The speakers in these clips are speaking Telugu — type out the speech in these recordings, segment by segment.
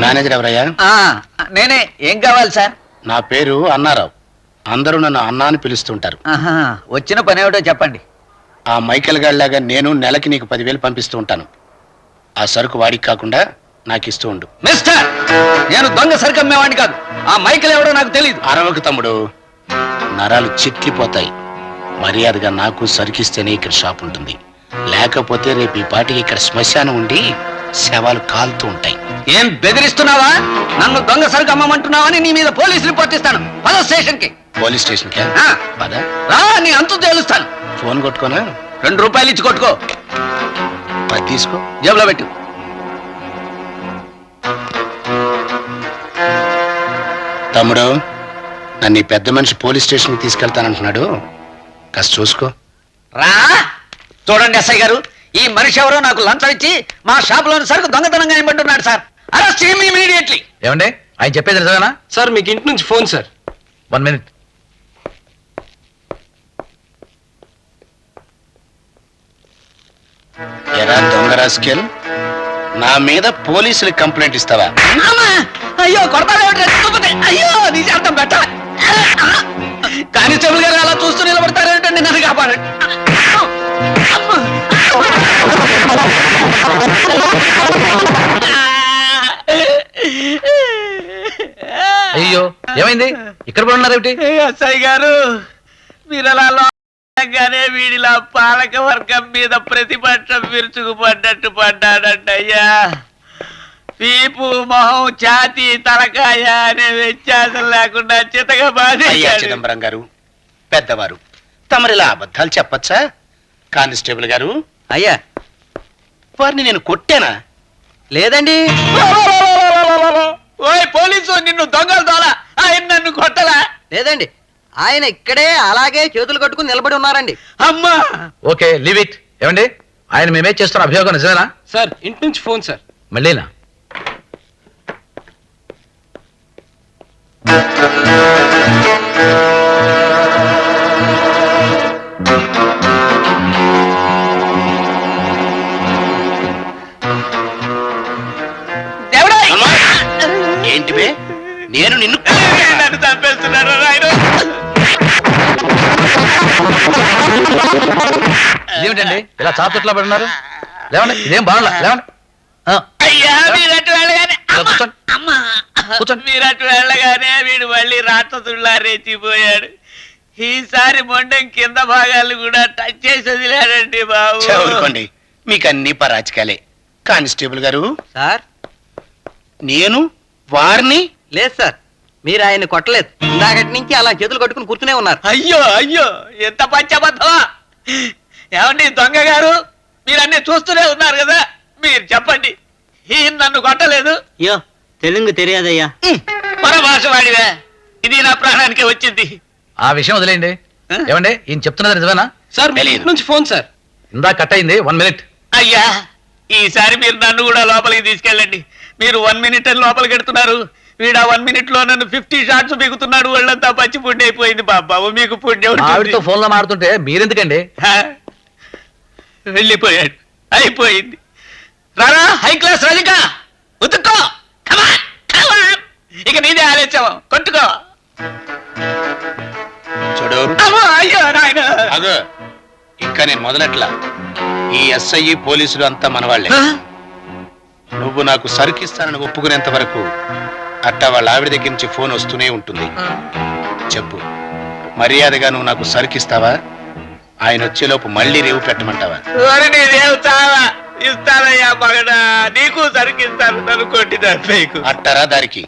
మేనేజర్ ఎవరయ్యా? నేనే. ఏం కావాలి సార్? నా పేరు అన్నారావు. అందరూ నన్ను అన్నా అని పిలుస్తుంటారు. వచ్చిన పని ఏమిటో చెప్పండి. ఆ మైకేల్ గాడిలాగా నేను నెలకి నీకు 10,000 పంపిస్తూ ఉంటాను. ఆ సరుకు వాడికి కాకుండా నాకు ఇస్తూ ఉండు. మిస్టర్, నేను దొంగ సరుకు అమ్మేవాడిని కాదు. ఆ మైకేల్ ఎవడో నాకు తెలియదు. అరవకు తమ్ముడు, నరాలు చిట్లిపోతాయి. మర్యాదగా నాకు సరుకిస్తేనే ఇక్కడ షాప్ ఉంటుంది. లేకపోతే రేపు ఈ పాటికి ఇక్కడ శ్మశానం ఉండి శవాలు కాలుతూ ఉంటాయి. ఏం బెదిరిస్తున్నావా? నన్ను దొంగ సరుకు అమ్మమంటున్నావని నీ మీద పోలీస్ రిపోర్ట్ ఇస్తాను. పద స్టేషన్ కి. పోలీస్ స్టేషన్ కి పద. రా, నీ అంతు తేలుస్తాను. ఫోన్ కొట్టుకోనా? 2 రూపాయలు ఇచ్చి కొట్టుకో. 10 తీసుకో, జేబులో పెట్టు. తమ్ముడు, నన్ను ఈ పెద్ద మనిషి పోలీస్ స్టేషన్ కి తీసుకెళ్తానంటున్నాడు. కాస్త చూసుకో. రా. చూడండి ఎస్ఐ గారు, ఈ మనిషి ఎవరో నాకు లంచం ఇచ్చి మా షాప్ లోని సరుకు దొంగతనంగా ఇవ్వమంటున్నాడు సార్. Arrest him immediately. ఏమండి, ఆయన చెప్పేది నిజమేనా? సార్, మీకు ఇంటి నుంచి ఫోన్ సార్. 1 minute. ఎరా దొంగ రాస్కెల్, నా మీద పోలీసులకు కంప్లైంట్ ఇస్తావా? అయ్యో కొడతాడు. అయ్యో నీ చేతం పెట్ట. కానిస్టేబుల్ గారు అలా చూస్తూ నిలబడతారేంటండి? నన్ను కాపాడండి. అయ్యో, ఏమైంది? ఇక్కడ కూడా ఉన్నారేమిటి? ఎస్ఐ గారు, మీరు అలా లోగానే వీడిలా పాలక వర్గం మీద ప్రతిపక్షం విరుచుకుపడ్డట్టు పడ్డాడంటయ్యా. పీపు, మొహం, ఛాతీ, తలకాయ అనే వ్యత్యాసం లేకుండా చితగా అయ్యా చిదంబరం గారు, పెద్దవారు, తమరిలా అబద్ధాలు చెప్పచ్చా? కానిస్టేబుల్ గారు, అయ్యా వారిని నేను కొట్టానా? లేదండి. ఓయ్ పోలీసు, నిన్ను దొంగలు దోలా. ఆయన నన్ను కొట్టలా. లేదండి, ఆయన ఇక్కడే అలాగే చేతులు కట్టుకుని నిలబడి ఉన్నారండి. అమ్మా. Okay, leave it. ఏమండి, ఆయన మేమే చేస్తున్న అభియోగం నిజమేనా? సార్, ఇంటి నుంచి ఫోన్ సార్. మళ్ళీనా? ఏంటి బే? నేను నిన్ను నన్ను చంపేస్తున్నాడు ఆయన. ఇదేమిటండి ఇలా చాతుట్లో పడున్నారు? లేవండి, ఇదేం బాగుండా. లేవండి. అయ్యా, మీరట్టు వెళ్ళగానే అమ్మా, మీరట్టు వెళ్ళగానే వీడు మళ్ళీ రాక్షసుల్లా రెచ్చిపోయాడు. ఈసారి మొండం కింద భాగాలు కూడా టచ్ చేసి వదిలాడండి బాబు. చదువుకోండి, మీకు అన్ని పరాచకాలే. కానిస్టేబుల్ గారు సార్, నేను వారిని లేదు సార్, మీరు ఆయన్ని కొట్టలేదు. ఇందాకటి నుంచి అలా చేతులు కట్టుకుని కూర్చునే ఉన్నారు. అయ్యో అయ్యో, ఎంత పచ్చబద్ధమా. ఏమండి దొంగ గారు, మీరు అన్ని చూస్తూనే ఉన్నారు కదా, మీరు చెప్పండి, ఈయన నన్ను కొట్టలేదు? అయ్యో, తెలుగు తెలియదయ్యా. మన భాష వాడివే, ఇది నా ప్రాణానికి వచ్చింది. ఆ విషయం వదిలేయండి. ఏమండి, ఈయన చెప్తున్నది నిజమేనా? సార్, మీ ఇంటి నుంచి ఫోన్ సార్. ఇందా కట్ అయింది. 1 minute. అయ్యా, ఈసారి మీరు నన్ను కూడా లోపలికి తీసుకెళ్ళండి. మీరు 1 minute అని లోపలికి ఎడుతున్నారు. వీడు ఆ 1 minute లో నన్ను 50 shots బిగుతున్నాడు. వాళ్ళంతా పచ్చి పుండి అయిపోయింది. బాబు మీకు పుణ్యం. ఆవిడతో ఫోన్ లో మాడుతుంటే మీరెందుకండి? వెళ్ళిపోయాడు, అయిపోయింది. రారా హై క్లాస్ రజిక, ఉతుక్కో. ఇక నీదే ఆలోచన, కొట్టుకో. చూడు, అయ్యో నాయన. అగో, ఇంకా నేను మొదలెట్లా. ఈ ఎస్ఐ పోలీసులు అంతా మనవాళ్లే. నువ్వు నాకు సరుకిస్తానని ఒప్పుకునేంత వరకు అట్టా వాళ్ళ ఆవిడ దగ్గర నుంచి ఫోన్ వస్తూనే ఉంటుంది. చెప్పు, మర్యాదగా నువ్వు నాకు సరుకిస్తావా? ఆయన వచ్చేలోపు మళ్ళీ రేవు పెట్టమంటావా? ఇస్తానయ్యా మగడా, నీకు సరికిస్తాను. నన్ను కొట్టిన అట్టారా దారికి?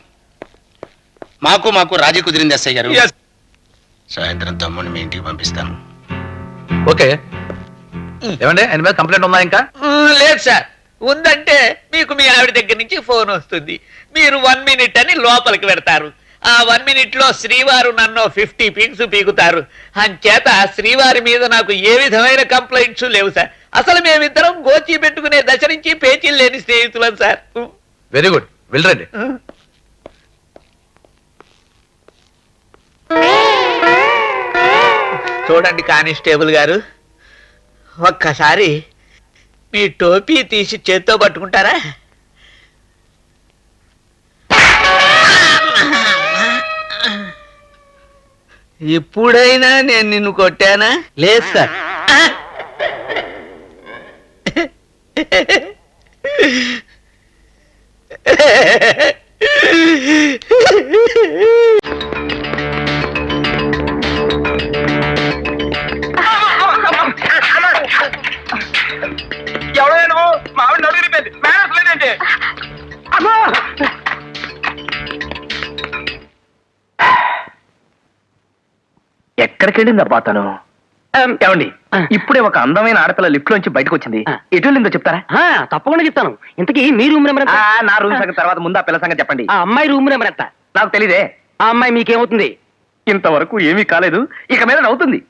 మాకు రాజీ కుదిరింది ఎస్ఐ గారు. సాయంత్రం తమ్ముడిని మీ ఇంటికి పంపిస్తాను. ఓకే. ఏమండి, ఆయన మీద కంప్లైంట్ ఉందా ఇంకా? లేదు సార్. ఉందంటే మీకు మీ ఆవిడ దగ్గర నుంచి ఫోన్ వస్తుంది. మీరు 1 minute అని లోపలికి పెడతారు. ఆ 1 minute లో శ్రీవారు నన్ను 50 పిక్స్ పీకుతారు. అంచేత శ్రీవారి మీద నాకు ఏ విధమైన కంప్లైంట్స్ లేవు సార్. అసలు మేమిద్దరం గోచి పెట్టుకునే దశ నుంచి పేచీలు లేని స్నేహితులం సార్. వెరీ గుడ్, వెళ్ళండి. చూడండి కానిస్టేబుల్ గారు, ఒక్కసారి మీ టోపీ తీసి చేత్తో పట్టుకుంటారా? ఇప్పుడైనా నేను నిన్ను కొట్టానా? లేదు సార్. ఎవరైనా మా ఆవిడ నడుగురిపోయింది మేనేజ్ లేదంటే ఎక్కడికి వెళ్ళిందబ్బా తను? ఏమండి, ఇప్పుడే ఒక అందమైన ఆడపిల్ల లిఫ్ట్ లోంచి బయటకు వచ్చింది. ఎటు వెళ్ళిందో చెప్తారా? తప్పకుండా చెప్తాను. ఇంతకీ మీ రూమ్ నెంబర్ ఎంత? నా రూమ్ సంగతి తర్వాత ముందు ఆ పిల్ల సంగతి చెప్పండి. ఆ అమ్మాయి రూమ్ నెంబర్ ఎంత? నాకు తెలీదే. ఆ అమ్మాయి మీకేమవుతుంది? ఇంతవరకు ఏమీ కాలేదు, ఇక మీద అవుతుంది.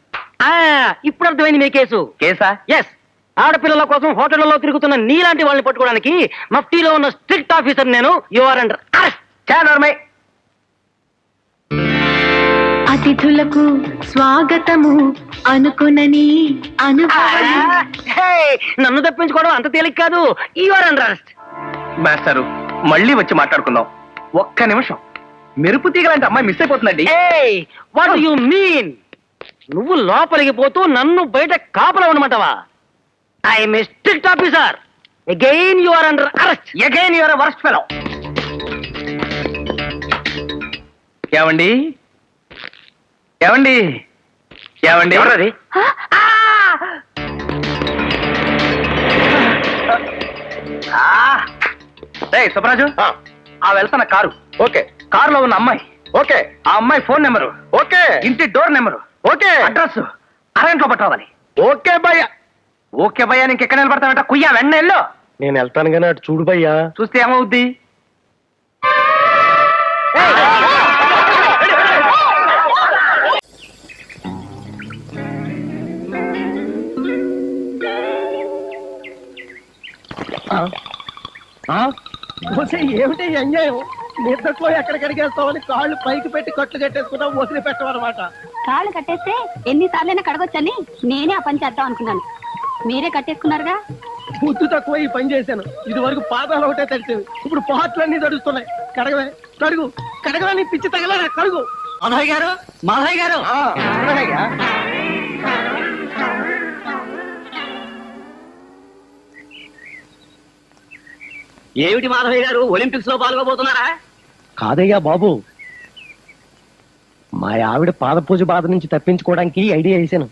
ఇప్పుడు అర్థమైంది మీ కేసు. కేసా? ఎస్. ఆడపిల్లల కోసం హోటళ్లలో తిరుగుతున్న నీలాంటి వాళ్ళని పట్టుకోవడానికి మఫ్టీలో ఉన్న స్ట్రిక్ట్ ఆఫీసర్ నేను. You are under arrest. చానర్మై. అతిథులకు స్వాగతము అనుకునని నన్ను తప్పించుకోవడం అంత తేలిక కాదు. You are under arrest. మాస్టారు, మళ్ళీ వచ్చి మాట్లాడుకుందాం. ఒక్క నిమిషం. మెరుపు తీగలాంటి అమ్మాయి మిస్ అయిపోతుందండి. What you mean? నువ్వు లోపలికి పోతూ నన్ను బయట కాపలా ఉండమంటావా? I'm a strict officer. Again you are under arrest. Again your worst fellow. ఏమండి ఏమండి ఏమండి ఎవరది? సుబ్రాజు, ఆ వెళ్తున్న కారు ఓకే, కారులో ఉన్న అమ్మాయి ఓకే, ఆ అమ్మాయి ఫోన్ నెంబరు ఓకే, ఇంటి డోర్ నెంబరు ఓకే, అడ్రస్ అరగంటలో పట్టుకోవాలి. ఓకే భయ్యా. ఓకే భయ్యా, ఇంకెక్కడ నిలబడతానంట? కుయ్యా వెన్న ఎల్లో. నేను వెళ్తాను కానీ అటు చూడు భయ్యా. చూస్తే ఏమవుద్ది? ఏమిటి అన్యాయం? నిద్రలో ఎక్కడికెడిగేస్తామని కాళ్ళు పైకి పెట్టి కట్లు కట్టేసుకున్నా వదిలి పెట్టమన్నమాట. కాళ్ళు కట్టేస్తే ఎన్నిసార్లైనా కడగొచ్చని నేనే ఆ పని చేద్దాం అనుకున్నాను. మీరే కట్టేసుకున్నారుగా. బుద్ధి తక్కువ ఈ పని చేశాను. ఇది వరకు పాదాలు ఒకటే తడిచేవి, ఇప్పుడు పాటలన్నీ తడుస్తున్నాయి. కడగవే, కడుగు కడగలని పిచ్చి తగలరా, కడుగు. మాధవ్ గారు, మాధవ్ గారు. ఏమిటి మాధవయ్య గారు, ఒలింపిక్స్ లో పాల్గొబోతున్నారా? కాదయ్యా బాబు, మా ఆవిడ పాద పూజ బాధ నుంచి తప్పించుకోవడానికి ఐడియా వేసాను.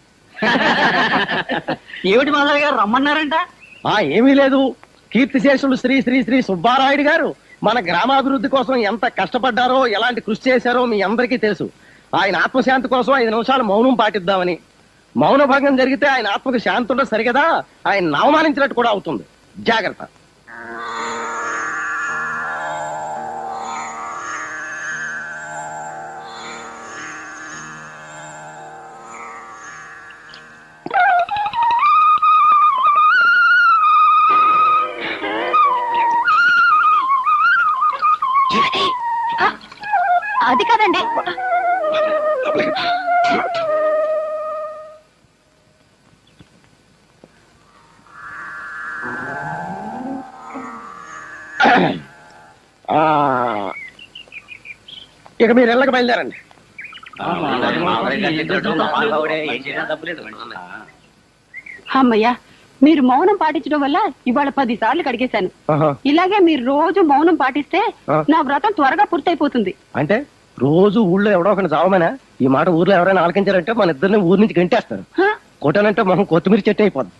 ఏమిటి మాధవయ్య గారు రమ్మన్నారంట? ఏమీ లేదు. కీర్తిశేషులు శ్రీ శ్రీ శ్రీ సుబ్బారాయుడు గారు మన గ్రామాభివృద్ధి కోసం ఎంత కష్టపడ్డారో, ఎలాంటి కృషి చేశారో మీ అందరికీ తెలుసు. ఆయన ఆత్మశాంతి కోసం 5 నిమిషాలు మౌనం పాటిద్దామని. మౌన భంగం జరిగితే ఆయన ఆత్మకు శాంతి ఉండదు సరిగదా, ఆయన అవమానించినట్టు కూడా అవుతుంది. జాగ్రత్త. అది కాదండి. ఇక మీరు ఇళ్ళకి బయలుదేరండి. అమ్మయ్యా, మీరు మౌనం పాటించడం వల్ల ఇవాళ 10 సార్లు కడిగేశాను. ఇలాగే మీరు రోజు మౌనం పాటిస్తే నా వ్రతం త్వరగా పూర్తయిపోతుంది. అంటే రోజు ఊళ్ళో ఎవడో ఒకరిని చావమనా? ఈ మాట ఊర్లో ఎవరైనా ఆలకించారంటే మన ఇద్దరిని ఊరి నుంచి గంటేస్తారు. కొట్టానంటే మొహం కొత్తిమీర చెట్టు అయిపోద్ది.